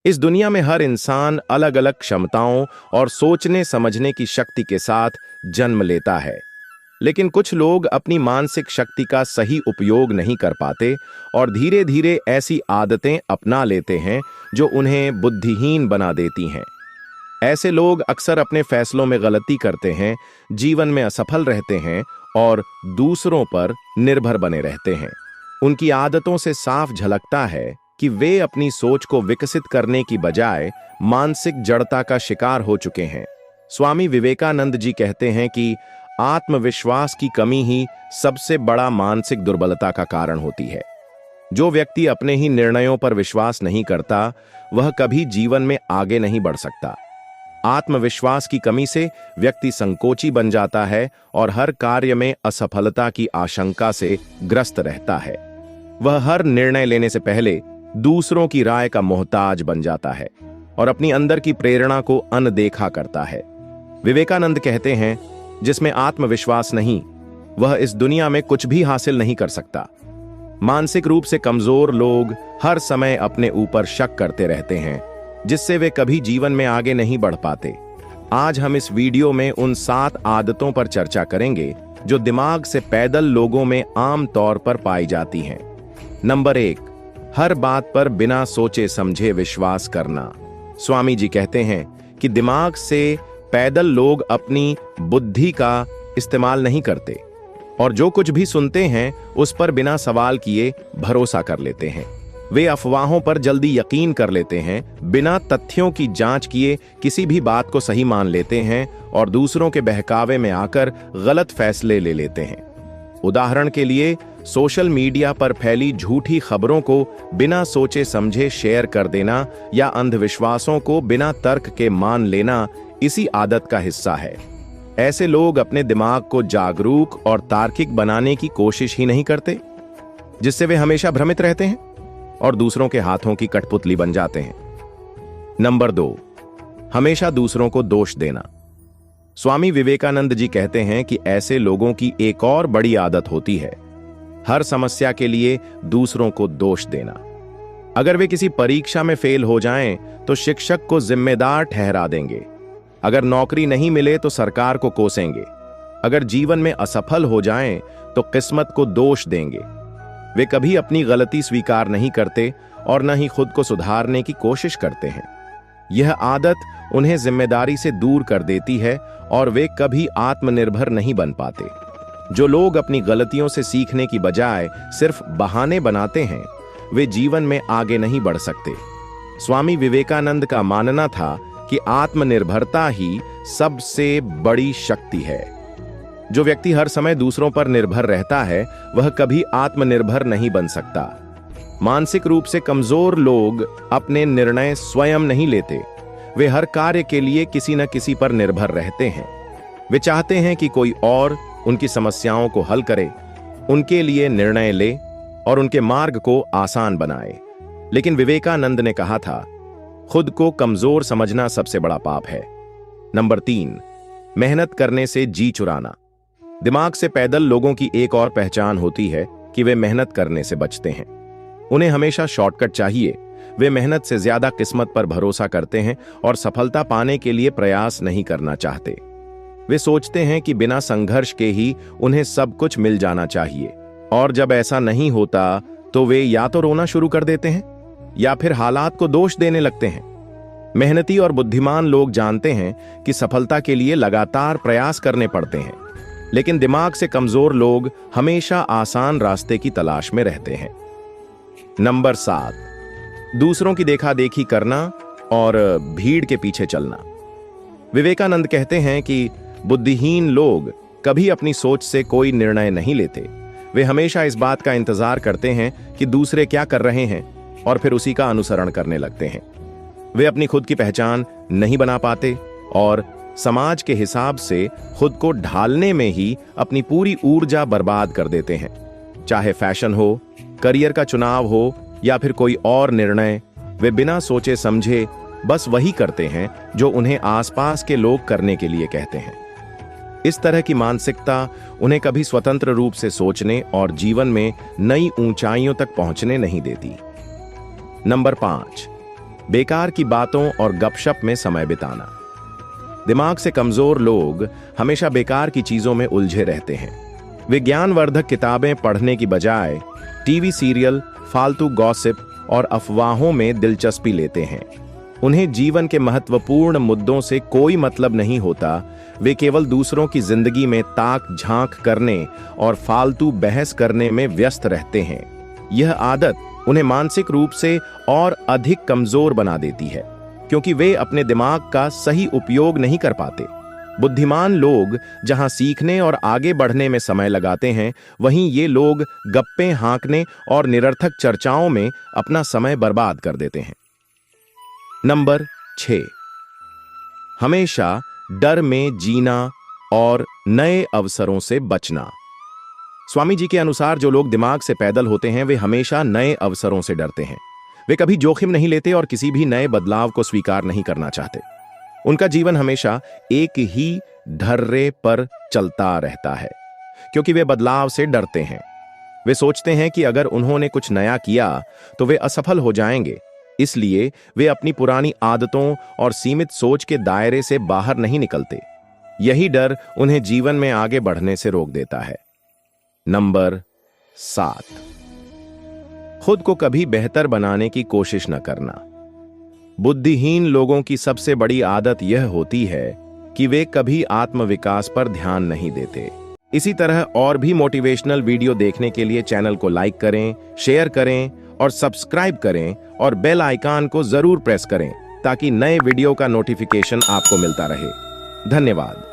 इस दुनिया में हर इंसान अलग अलग क्षमताओं और सोचने समझने की शक्ति के साथ जन्म लेता है। लेकिन कुछ लोग अपनी मानसिक शक्ति का सही उपयोग नहीं कर पाते और धीरे धीरे ऐसी आदतें अपना लेते हैं जो उन्हें बुद्धिहीन बना देती हैं। ऐसे लोग अक्सर अपने फैसलों में गलती करते हैं, जीवन में असफल रहते हैं और दूसरों पर निर्भर बने रहते हैं। उनकी आदतों से साफ झलकता है कि वे अपनी सोच को विकसित करने की बजाय मानसिक जड़ता का शिकार हो चुके हैं। स्वामी विवेकानंद जी कहते हैं कि आत्मविश्वास की कमी ही सबसे बड़ा मानसिक दुर्बलता का कारण होती है। जो व्यक्ति अपने ही निर्णयों पर विश्वास नहीं करता, वह कभी जीवन में आगे नहीं बढ़ सकता। आत्मविश्वास की कमी से व्यक्ति संकोची बन जाता है और हर कार्य में असफलता की आशंका से ग्रस्त रहता है। वह हर निर्णय लेने से पहले दूसरों की राय का मोहताज बन जाता है और अपनी अंदर की प्रेरणा को अनदेखा करता है। विवेकानंद कहते हैं, जिसमें आत्मविश्वास नहीं, वह इस दुनिया में कुछ भी हासिल नहीं कर सकता। मानसिक रूप से कमजोर लोग हर समय अपने ऊपर शक करते रहते हैं, जिससे वे कभी जीवन में आगे नहीं बढ़ पाते। आज हम इस वीडियो में उन 7 आदतों पर चर्चा करेंगे जो दिमाग से पैदल लोगों में आम तौर पर पाई जाती हैं। नंबर 1, हर बात पर बिना सोचे समझे विश्वास करना। स्वामी जी कहते हैं कि दिमाग से पैदल लोग अपनी बुद्धि का इस्तेमाल नहीं करते और जो कुछ भी सुनते हैं उस पर बिना सवाल किए भरोसा कर लेते हैं। वे अफवाहों पर जल्दी यकीन कर लेते हैं, बिना तथ्यों की जांच किए किसी भी बात को सही मान लेते हैं और दूसरों के बहकावे में आकर गलत फैसले ले लेते हैं। उदाहरण के लिए, सोशल मीडिया पर फैली झूठी खबरों को बिना सोचे समझे शेयर कर देना या अंधविश्वासों को बिना तर्क के मान लेना इसी आदत का हिस्सा है। ऐसे लोग अपने दिमाग को जागरूक और तार्किक बनाने की कोशिश ही नहीं करते, जिससे वे हमेशा भ्रमित रहते हैं और दूसरों के हाथों की कठपुतली बन जाते हैं। नंबर 2, हमेशा दूसरों को दोष देना। स्वामी विवेकानंद जी कहते हैं कि ऐसे लोगों की एक और बड़ी आदत होती है हर समस्या के लिए दूसरों को दोष देना। अगर वे किसी परीक्षा में फेल हो जाएं तो शिक्षक को जिम्मेदार ठहरा देंगे। अगर नौकरी नहीं मिले तो सरकार को कोसेंगे। अगर जीवन में असफल हो जाएं तो किस्मत को दोष देंगे। वे कभी अपनी गलती स्वीकार नहीं करते और न ही खुद को सुधारने की कोशिश करते हैं। यह आदत उन्हें जिम्मेदारी से दूर कर देती है और वे कभी आत्मनिर्भर नहीं बन पाते। जो लोग अपनी गलतियों से सीखने की बजाय सिर्फ बहाने बनाते हैं, वे जीवन में आगे नहीं बढ़ सकते। स्वामी विवेकानंद का मानना था कि आत्मनिर्भरता ही सबसे बड़ी शक्ति है। जो व्यक्ति हर समय दूसरों पर निर्भर रहता है, वह कभी आत्मनिर्भर नहीं बन सकता। मानसिक रूप से कमजोर लोग अपने निर्णय स्वयं नहीं लेते। वे हर कार्य के लिए किसी न किसी पर निर्भर रहते हैं। वे चाहते हैं कि कोई और उनकी समस्याओं को हल करे, उनके लिए निर्णय ले और उनके मार्ग को आसान बनाए। लेकिन विवेकानंद ने कहा था, खुद को कमजोर समझना सबसे बड़ा पाप है। नंबर 3, मेहनत करने से जी चुराना। दिमाग से पैदल लोगों की एक और पहचान होती है कि वे मेहनत करने से बचते हैं। उन्हें हमेशा शॉर्टकट चाहिए। वे मेहनत से ज्यादा किस्मत पर भरोसा करते हैं और सफलता पाने के लिए प्रयास नहीं करना चाहते। वे सोचते हैं कि बिना संघर्ष के ही उन्हें सब कुछ मिल जाना चाहिए और जब ऐसा नहीं होता तो वे या तो रोना शुरू कर देते हैं या फिर हालात को दोष देने लगते हैं। मेहनती और बुद्धिमान लोग जानते हैं कि सफलता के लिए लगातार प्रयास करने पड़ते हैं, लेकिन दिमाग से कमजोर लोग हमेशा आसान रास्ते की तलाश में रहते हैं। नंबर 7, दूसरों की देखा देखी करना और भीड़ के पीछे चलना। विवेकानंद कहते हैं कि बुद्धिहीन लोग कभी अपनी सोच से कोई निर्णय नहीं लेते। वे हमेशा इस बात का इंतजार करते हैं कि दूसरे क्या कर रहे हैं और फिर उसी का अनुसरण करने लगते हैं। वे अपनी खुद की पहचान नहीं बना पाते और समाज के हिसाब से खुद को ढालने में ही अपनी पूरी ऊर्जा बर्बाद कर देते हैं। चाहे फैशन हो, करियर का चुनाव हो या फिर कोई और निर्णय, वे बिना सोचे समझे बस वही करते हैं जो उन्हें आसपास के लोग करने के लिए कहते हैं। इस तरह की मानसिकता उन्हें कभी स्वतंत्र रूप से सोचने और जीवन में नई ऊंचाइयों तक पहुंचने नहीं देती। नंबर 5, बेकार की बातों और गपशप में समय बिताना। दिमाग से कमजोर लोग हमेशा बेकार की चीजों में उलझे रहते हैं। वे ज्ञानवर्धक किताबें पढ़ने की बजाय टीवी सीरियल, फालतू गॉसिप और अफवाहों में दिलचस्पी लेते हैं। उन्हें जीवन के महत्वपूर्ण मुद्दों से कोई मतलब नहीं होता। वे केवल दूसरों की जिंदगी में ताक झांक करने और फालतू बहस करने में व्यस्त रहते हैं। यह आदत उन्हें मानसिक रूप से और अधिक कमजोर बना देती है, क्योंकि वे अपने दिमाग का सही उपयोग नहीं कर पाते। बुद्धिमान लोग जहां सीखने और आगे बढ़ने में समय लगाते हैं, वहीं ये लोग गप्पे हाँकने और निरर्थक चर्चाओं में अपना समय बर्बाद कर देते हैं। नंबर 6, हमेशा डर में जीना और नए अवसरों से बचना। स्वामी जी के अनुसार जो लोग दिमाग से पैदल होते हैं, वे हमेशा नए अवसरों से डरते हैं। वे कभी जोखिम नहीं लेते और किसी भी नए बदलाव को स्वीकार नहीं करना चाहते। उनका जीवन हमेशा एक ही ढर्रे पर चलता रहता है, क्योंकि वे बदलाव से डरते हैं। वे सोचते हैं कि अगर उन्होंने कुछ नया किया तो वे असफल हो जाएंगे, इसलिए वे अपनी पुरानी आदतों और सीमित सोच के दायरे से बाहर नहीं निकलते। यही डर उन्हें जीवन में आगे बढ़ने से रोक देता है। नंबर 7, खुद को कभी बेहतर बनाने की कोशिश न करना। बुद्धिहीन लोगों की सबसे बड़ी आदत यह होती है कि वे कभी आत्मविकास पर ध्यान नहीं देते। इसी तरह और भी मोटिवेशनल वीडियो देखने के लिए चैनल को लाइक करें, शेयर करें और सब्सक्राइब करें और बेल आइकन को जरूर प्रेस करें ताकि नए वीडियो का नोटिफिकेशन आपको मिलता रहे। धन्यवाद।